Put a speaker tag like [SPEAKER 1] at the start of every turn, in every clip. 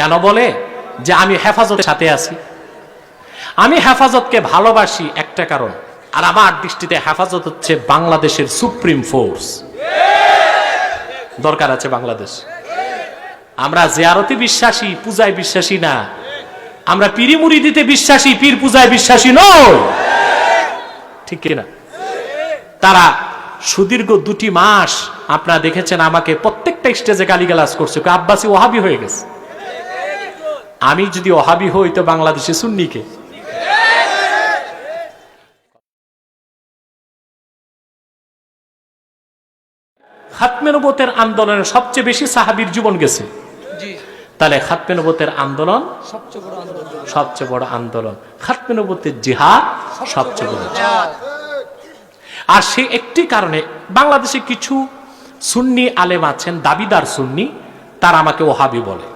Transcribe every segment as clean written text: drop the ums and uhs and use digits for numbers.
[SPEAKER 1] কেন বলে যে আমি হেফাজতের সাথে আছি। আমি হেফাজতকে ভালোবাসি একটা কারণ, আর আমার দৃষ্টিতে হেফাজত হচ্ছে বাংলাদেশের সুপ্রিম ফোর্স। দরকার আছে বাংলাদেশ। আমরা জিয়ারতে বিশ্বাসী, পূজায় বিশ্বাসী না। আমরা পীরি মুরিদিতে বিশ্বাসী, পীর পূজায় বিশ্বাসী নয়। ঠিক কিনা? তারা সুদীর্ঘ 2টি মাস আপনারা দেখেছেন আমাকে প্রত্যেকটা স্টেজে গালিগালাজ করছে, আব্বাসী ওহাবি হয়ে গেছে। আমি যদি ওহাবি হই তো বাংলাদেশে সুন্নিকে। খাতমে নবুয়তের আন্দোলনে সবচেয়ে বেশি সাহাবীর জীবন গেছে, তাহলে খাতমে নবুয়তের আন্দোলন সবচেয়ে বড় আন্দোলন, খাতমে নবুয়তের জিহাদ সবচেয়ে বড় জিহাদ। আর সেই একটি কারণে বাংলাদেশে কিছু সুন্নি আলেম আছেন, দাবিদার সুন্নি, তারা আমাকে ওহাবি বলে।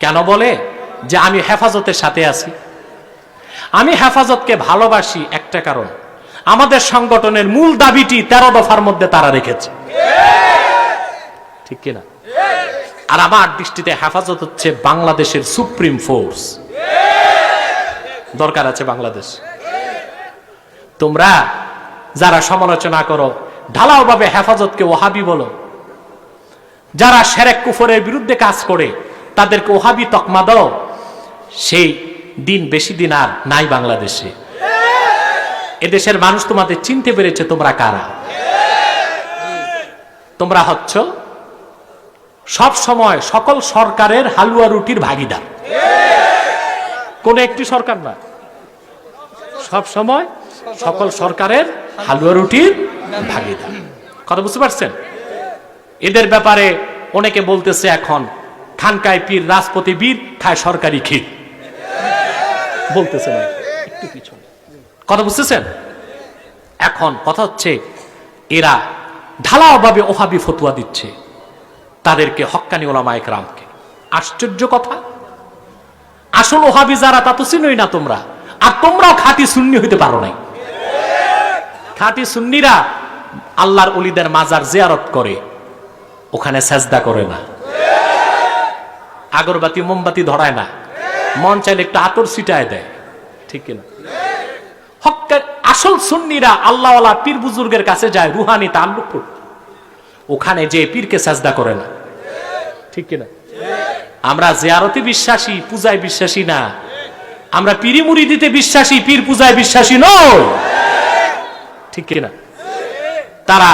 [SPEAKER 1] কেন বলে যে আমি হেফাজতের সাথে আছি। আমি হেফাজতকে ভালোবাসি একটা কারণ, আমাদের সংগঠনের মূল দাবিটি 13 দফার মধ্যে তারা রেখেছে। ঠিক কিনা? আর আমার দৃষ্টিতে হেফাজত হচ্ছে বাংলাদেশের সুপ্রিম ফোর্স। দরকার আছে বাংলাদেশ। তোমরা যারা সমালোচনা করো, ঢালাও ভাবে হেফাজতকে ওহাবি বলো, যারা শিরক কুফরের বিরুদ্ধে কাজ করে তাদেরকে ওহাবি তকমা দাও, সেই দিন বেশি দিন আর নাই বাংলাদেশে। এদেশের মানুষ তোমাদের চিনতে পেরেছে তোমরা কারা। তোমরা হচ্ছ সব সময় সকল সরকারের হালুয়া রুটির ভাগিদার। কোন একটি সরকার না, সব সময় সকল সরকারের হালুয়া রুটির ভাগিদার। কথা বুঝতে পারছেন? এদের ব্যাপারে অনেকে বলতেছে এখন খানকায় পীর রাজপতি বীর খায় সরকারি ক্ষীর, বলতেছে না একটু পিছনে। কথা বুঝতেছেন? এখন কথা হচ্ছে এরা ঢালাও ভাবে ওহাবি ফতুয়া দিচ্ছে তাদেরকে, হক্কানি ওলামায়ে কেরামকে। আশ্চর্য কথা, আসল ওহাবি যারা তা তো চিনোই না তোমরা, আর তোমরাও খাঁটি সুন্নি হইতে পারো নাই। খাঁটি সুন্নিরা আল্লাহর ওলিদের মাজার জিয়ারত করে, ওখানে সেজদা করে না, আগরবাতি মোমবাতি ধরায় না, মন চাইলে একটু আতর ছিটায় দেয়। ঠিক কিনা? আসল সুন্নিরা আল্লাহওয়ালা পীর বুজুর্গের কাছে যায় রুহানি তাল্লুক করতে, ওখানে যে পীরকে সাজদা করে না। ঠিক কিনা? আমরা জিয়ারতে বিশ্বাসী, পূজায় বিশ্বাসী না। আমরা পীরি মুরিদিতে বিশ্বাসী, পীর পূজায় বিশ্বাসী নয়। ঠিক কিনা? তারা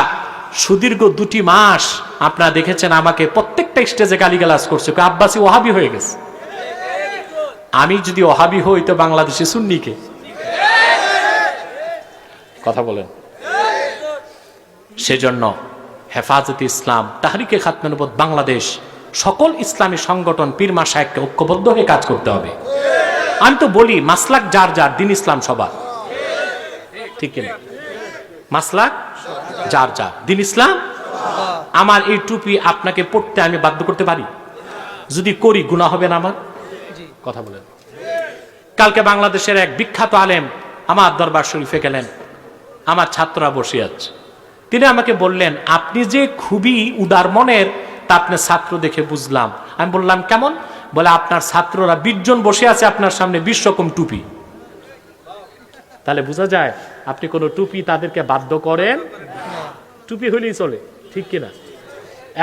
[SPEAKER 1] সুদীর্ঘ 2টি মাস আপনারা দেখেছেন আমাকে প্রত্যেকটা স্টেজে গালিগালাজ করছে, আব্বাসী ওহাবি হয়ে গেছে। আমি যদি ওহাবি হই তো বাংলাদেশে সুন্নিকে। কথা বলেন। সেজন্য হেফাজতে ইসলাম, তাহরিকে খাতমে নবুয়ত বাংলাদেশ, সকল ইসলামী সংগঠন, পীর মাশায়েখকে ঐক্যবদ্ধ হয়ে কাজ করতে হবে। আমি তো বলি মাসলাক যার যার, দিন ইসলাম সবার। ঠিক কিনা? মাসলাক যার যার, দিন ইসলাম। আমার এই টুপি আপনাকে পড়তে আমি বাধ্য করতে পারি? যদি করি গুনাহ হবে না আমার? কথা বলেন। কালকে বাংলাদেশের এক বিখ্যাত আলেম আমার দরবার শরীফে গেলেন, আমার ছাত্ররা বসে আছে। তিনি আমাকে বললেন, আপনি যে খুবই উদার মনের তা আপনার ছাত্র দেখে বুঝলাম। আমি বললাম কেমন? বলে আপনার ছাত্ররা 20 জন বসে আছে আপনার সামনে, 20 রকম টুপি। তাহলে বোঝা যায় আপনি কোন টুপি তাদেরকে বাধ্য করেন, টুপি হলেই চলে। ঠিক কিনা?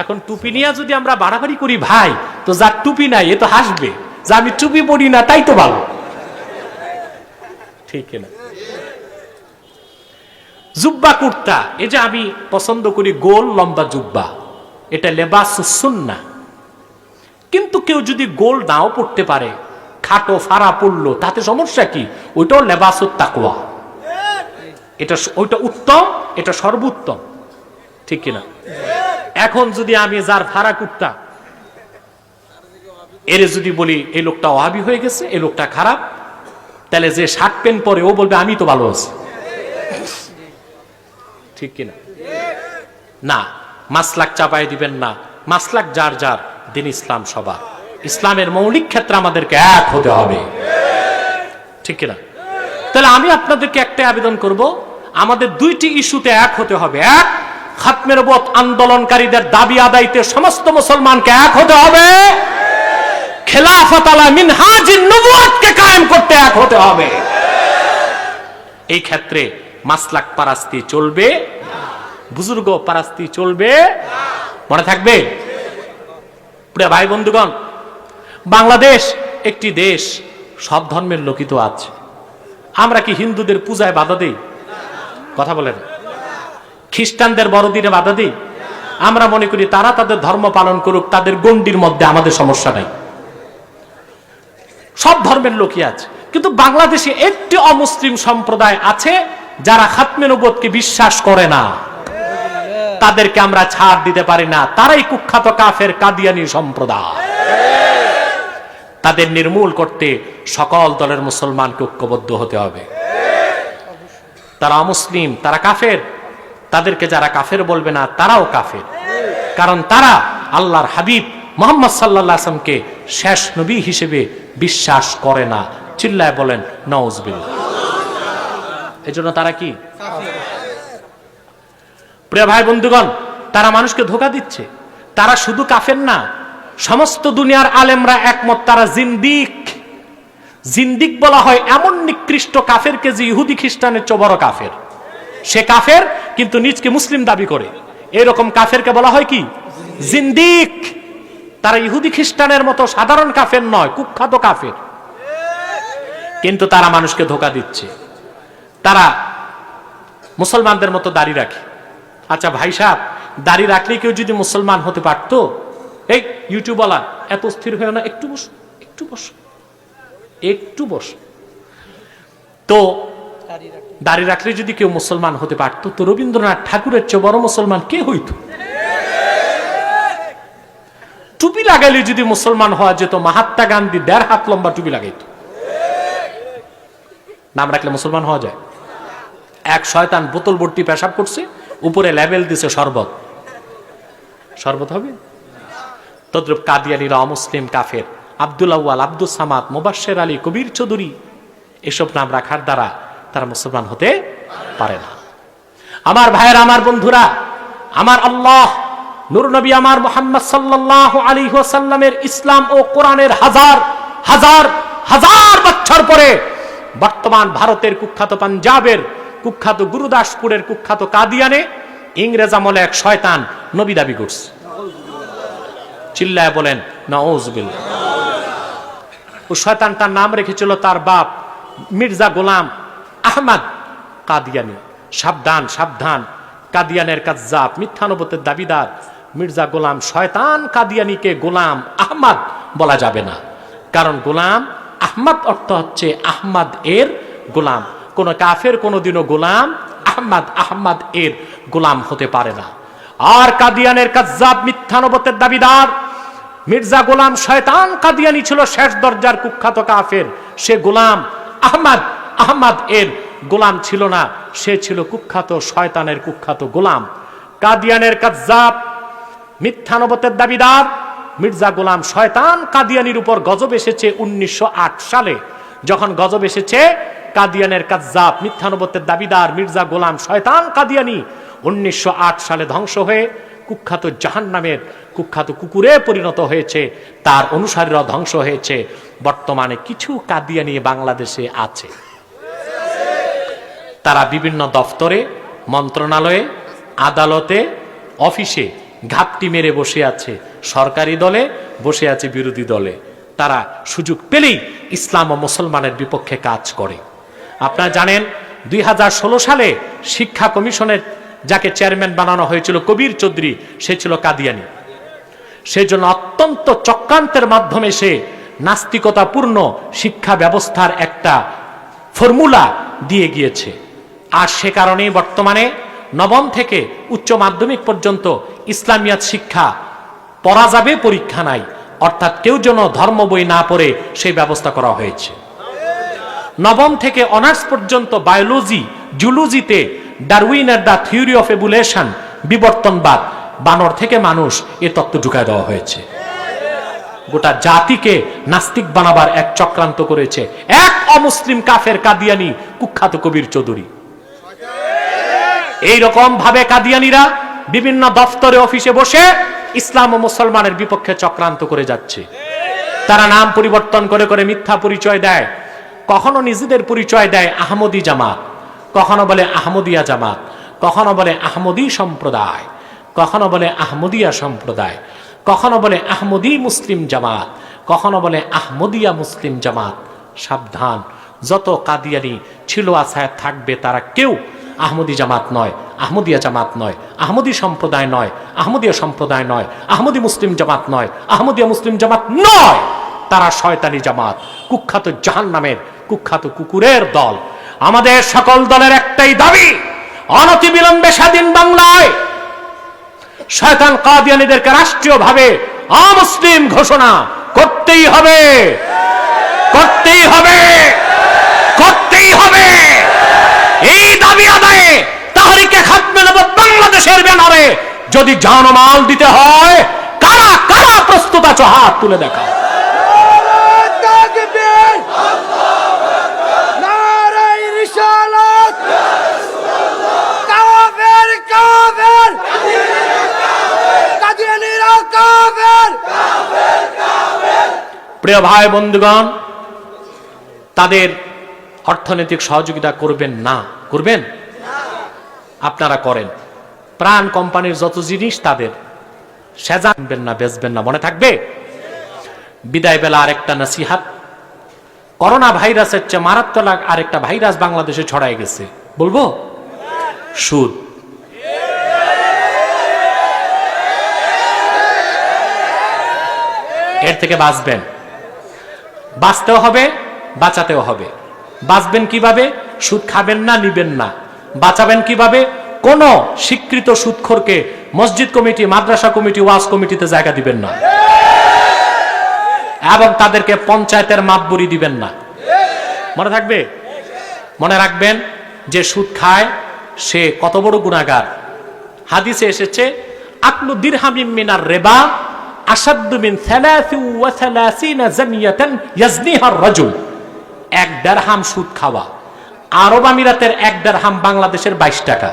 [SPEAKER 1] এখন টুপি নিয়ে যদি আমরা বাড়াবাড়ি করি ভাই, তো যার টুপি নাই এ তো হাসবে যে আমি টুপি পরি না তাই তো ভালো। ঠিক কিনা? জুব্বা কুর্তা, এই যে আমি পছন্দ করি গোল লম্বা জুব্বা, এটা লেবাসুস সুন্নাহ। কিন্তু কেউ যদি গোল নাও পড়তে পারে, খাটো ফাড়া পড়লো, তাতে সমস্যা কি? ওইটাও লেবাসুত তাকওয়া। এটা ওইটা উত্তম, এটা সর্বোত্তম। ঠিক কিনা? এখন যদি আমি যার ফাড়া কুর্তা এর যদি বলি এই লোকটা ওহাবি হয়ে গেছে, এই লোকটা খারাপ, তাহলে যে শার্ট প্যান্ট পরে ও বলবে আমি তো ভালো আছি। ঠিক কিনা? না, মাসলাক চাপাই দিবেন না। মাসলাক যার যার, দিন ইসলাম সবার। ইসলামের মৌলিক ক্ষেত্রে আমাদেরকে এক হতে হবে। ঠিক কিনা? তাহলে আমি আপনাদেরকে একটা আবেদন করব, আমাদের 2টি ইস্যুতে এক হতে হবে। এক, খাতমে নবুয়ত আন্দোলনকারীদের দাবি আদায়তে সমস্ত মুসলমানকে এক হতে হবে, খেলাফত আলা মিনহাজিন নবুয়তকে কায়েম করতে এক হতে হবে। এই ক্ষেত্রে মাসলাক পারাস্তি চলবে, বুজুর্গ পারাস্তি চলবে, মনে থাকবে। প্রিয় ভাই বন্ধুগণ, বাংলাদেশ একটি দেশ, সব ধর্মের লোকই তো আছে। আমরা কি হিন্দুদের পূজায় বাধা দেই? কথা বলেন। খ্রিস্টানদের বড়দিনে বাধা দেই? আমরা মনে করি তারা তাদের ধর্ম পালন করুক, তাদের গণ্ডির মধ্যে আমাদের সমস্যা নাই। সব ধর্মের লোকই আছে, কিন্তু বাংলাদেশে একটি অমুসলিম সম্প্রদায় আছে যারা খাতমে নবুয়তকে বিশ্বাস করে না। তাদেরকে আমরা ছাড় দিতে পারি না। তারাই কুখ্যাত কাফের কাদিয়ানী সম্প্রদায়। তাদের নির্মূল করতে সকল দলের মুসলমানকে ঐক্যবদ্ধ হতে হবে। তারা অমুসলিম, তারা কাফের। তাদেরকে যারা কাফের বলবে না, তারাও কাফের, কারণ তারা আল্লাহর হাবিব মুহাম্মদ সাল্লাল্লাহু আলাইহি ওয়াসাল্লামকে শেষ নবী হিসেবে বিশ্বাস করে না। চিল্লায় বলেন নাউজুবিল্লাহ। এজন্য তারা কি? প্রিয় ভাই বন্ধুগণ, তারা মানুষকে ধোঁকা দিচ্ছে। তারা শুধু কাফের না, সমস্ত দুনিয়ার আলেমরা একমত তারা জিন্দিক। জিন্দিক বলা হয় এমন নিকৃষ্ট কাফেরকে যে ইহুদি খ্রিস্টানের চেয়ে বড় কাফের। সে কাফের কিন্তু নিজকে মুসলিম দাবি করে, এরকম কাফেরকে বলা হয় কি? জিন্দিক। তারা ইহুদি খ্রিস্টানের মতো সাধারণ কাফের নয়, কুখ্যাত কাফের, কিন্তু তারা মানুষকে ধোঁকা দিচ্ছে। তারা মুসলমানদের মতো দাড়ি রাখে। আচ্ছা ভাই সাহেব, দাড়ি রাখলে কেউ যদি মুসলমান হতে পারত? এই ইউটিউবওয়ালা, এত স্থির হয়ে না, একটু বস, একটু বস, একটু বস। তো দাড়ি রাখলে যদি কেউ মুসলমান হতে পারত, তো রবীন্দ্রনাথ ঠাকুরের চেয়ে বড় মুসলমান কে হইত? টুপি লাগাইলে যদি মুসলমান হওয়া যেত, মহাত্মা গান্ধী 1.5 হাত লম্বা টুপি লাগাইত। নাম রাখলে মুসলমান হওয়া যায়? এক শয়তান বোতল ভর্তি পেশাব করছে, উপরে লেবেল দিছে শরবত, শরবত হবে? তদ্রুপ কাদিয়ানীরা অমুসলিম কাফের। আব্দুল আউয়াল, আব্দুল সামাদ, মুবাশশির আলী, কবির চৌধুরী, এসব নাম রাখার দ্বারা তারা মুসলমান হতে পারে না। আমার ভাইয়েরা, আমার বন্ধুরা, আমার আল্লাহ নূর নবী আমার মুহাম্মদ সাল্লাল্লাহু আলাইহি ওয়াসাল্লামের ইসলাম ও কোরআনের হাজার হাজার হাজার বছর পরে বর্তমান ভারতের কুখ্যাত পাঞ্জাবের কুখ্যাত গুরুদাসপুরের কুখ্যাত কাদিয়ানে ইংরেজ আমলে এক শয়তান নবী দাবি করছে। চিল্লায় বলেন নাউজুবিল্লাহ। ও শয়তানটার নাম রেখেছিল তার বাপ মির্জা গোলাম আহমদ কাদিয়ানী। সাবধান সাবধান, কাদিয়ানের কাজ্জাব, মিথ্যা নবুয়তের দাবিদার মির্জা গোলাম শয়তান কাদিয়ানীকে গোলাম আহমদ বলা যাবে না, কারণ গোলাম আহমদ অর্থ হচ্ছে আহমদ এর গোলাম। কোন কাফের কোনদিনও গোলাম আহমদ এর গোলাম হতে পারে না। আর কাদিয়ানের কাজ্জাব মিথ্যা নবুয়তের দাবিদার মির্জা গোলাম শয়তান কাদিয়ানী ছিল শেষ দরজার কুখ্যাত কাফের। সে গোলাম আহমদ এর গোলাম ছিল না, সে ছিল কুখ্যাত শয়তানের কুখ্যাত গোলাম। কাদিয়ানের কাজ্জাব মিথ্যা নবুয়তের দাবিদার মির্জা গোলাম শয়তান কাদিয়ানীর উপর গজব এসেছে 1908 সালে। যখন গজব এসেছে, কাদিয়ানের কাজ্জাব মিথ্যা নবুয়তের দাবিদার মির্জা গোলাম শয়তান কাদিয়ানী 1908 সালে ধ্বংস হয়ে কুখ্যাত জাহান্নামের কুখ্যাত কুকুরে পরিণত হয়েছে, তার অনুসারীরা ধ্বংস হয়েছে। বর্তমানে কিছু কাদিয়ানী বাংলাদেশে আছে। তারা বিভিন্ন দফতরে, মন্ত্রণালয়ে, আদালতে, অফিসে ঘাপটি মেরে বসে আছে, সরকারি দলে বসে আছে, বিরোধী দলে। তারা সুযোগ পেলেই ইসলাম ও মুসলমানের বিপক্ষে কাজ করে। আপনারা জানেন 2016 সালে শিক্ষা কমিশনের যাকে চেয়ারম্যান বানানো হয়েছিল কবির চৌধুরী, সে ছিল কাদিয়ানী। সেজন্য অত্যন্ত চক্রান্তের মাধ্যমে সে নাস্তিকতাপূর্ণ শিক্ষা ব্যবস্থার একটা ফর্মুলা দিয়ে গিয়েছে। আর সে কারণেই বর্তমানে নবম থেকে উচ্চ মাধ্যমিক পর্যন্ত ইসলামিয়াত শিক্ষা পড়া যাবে, পরীক্ষা নাই, অর্থাৎ কেউ যেন ধর্ম বই না পড়ে সেই ব্যবস্থা করা হয়েছে। নবম থেকে অনার্স পর্যন্ত বায়োলজি, জুলজিতে ডারউইনের দ্য থিওরি অফ এভুলেশন, বিবর্তনবাদ, বানর থেকে মানুষ, এ তত্ত্ব ঢুকায় দেওয়া হয়েছে। গোটা জাতিকে নাস্তিক বানাবার এক চক্রান্ত করেছে এক অমুসলিম কাফের কাদিয়ানী কুখ্যাত কবির চৌধুরী। এইরকম ভাবে কাদিয়ানীরা বিভিন্ন দফতরে অফিসে বসে ইসলাম ও মুসলমানের বিপক্ষে চক্রান্ত করে যাচ্ছে। তারা নাম পরিবর্তন করে করে মিথ্যা পরিচয় দেয়। কখনো নিজেদের পরিচয় দেয় আহমদী জামাত, কখনো বলে আহমদিয়া জামাত, কখনো বলে আহমদী সম্প্রদায়, কখনো বলে আহমদিয়া সম্প্রদায়, কখনো বলে আহমদী মুসলিম জামাত, কখনো বলে আহমদিয়া মুসলিম জামাত। সাবধান, যত কাদিয়ানি ছিল আছে থাকবে, তারা কেউ আহমদী জামাত নয়, আহমদিয়া জামাত নয়, আহমদী সম্প্রদায় নয়, আহমদিয়া সম্প্রদায় নয়, আহমদী মুসলিম জামাত নয়, আহমদিয়া মুসলিম জামাত নয়। তারা শয়তানি জামাত, কুখ্যাত জাহান্নামের কুখ্যাত কুকুরের দল। আমাদের সকল দলের একটাই দাবি, অনতিবিলম্বে স্বাধীন বাংলায় শয়তান কাদিয়ানীদেরকে রাষ্ট্রীয়ভাবে অমুসলিম ঘোষণা করতেই হবে, করতেই হবে, করতেই হবে। এই দাবি আদায়ে তাহরিকে খাতমে নবুওয়াত বাংলাদেশের ব্যানারে যদি জানমাল দিতে হয়, কারা কারা প্রস্তুত আছো হাত তুলে দেখাও। প্রিয় ভাই বন্ধুগণ, তাদের অর্থনৈতিক সহযোগিতা করবেন না? করবেন? আপনারা করেন। প্রাণ কোম্পানির যত জিনিস তাদের, সেজানবেন না, বেচবেন না, মনে থাকবে। বিদায় বেলা আরেকটা নসিহাত, করোনা ভাইরাসের চেয়ে মারাত্মক আরেকটা ভাইরাস বাংলাদেশে ছড়ায় গেছে, বলবো? সুদ। এর থেকে বাঁচবেন, বাঁচতেও হবে, বাঁচাতেও হবে। বাঁচবেন কিভাবে? সুদ খাবেন না, নিবেন না। বাঁচাবেন কিভাবে? কোন স্বীকৃত সুদখোরকে মসজিদ কমিটি, মাদ্রাসা কমিটি, ওয়াজ কমিটিতে জায়গা দিবেন না, এবং তাদেরকে পঞ্চায়েতের মাতবরি দিবেন না। মনে থাকবে? মনে রাখবেন, যে সুদ খায় সে কত বড় গুনাহগার। হাদিসে এসেছে, আকলু দিরহামিম মিনার রিবা আশাদ্দু মিন 33 জানিয়াতান ইয়াজনিহা আর-রাজুল। এক দিরহাম সুদ খাওয়া, আরব আমিরাতের এক দিরহাম বাংলাদেশের 22 টাকা।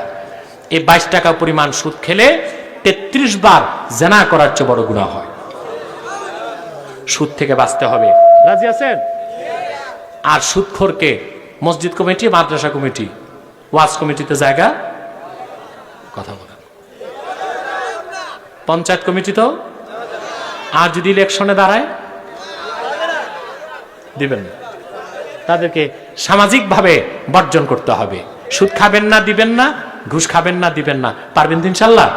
[SPEAKER 1] এই 22 টাকা পরিমাণ সুদ খেলে 33 বার জিনা করার চেয়ে বড় গুনাহ হয়। সুদ থেকে বাঁচতে হবে, রাজি আছেন? আর সুদখোরকে মসজিদ কমিটি, মাদ্রাসা কমিটি, ওয়াজ কমিটিতে জায়গা, কথা বলেন, পঞ্চায়েত কমিটি তো, আর যদি ইলেকশনে দাঁড়ায় দিবেন না। তাদেরকে সামাজিকভাবে বর্জন করতে হবে। সুদ খাবেন না, দিবেন না, ঘুষ খাবেন না, দিবেন না। পারবেন তো ইনশাআল্লাহ?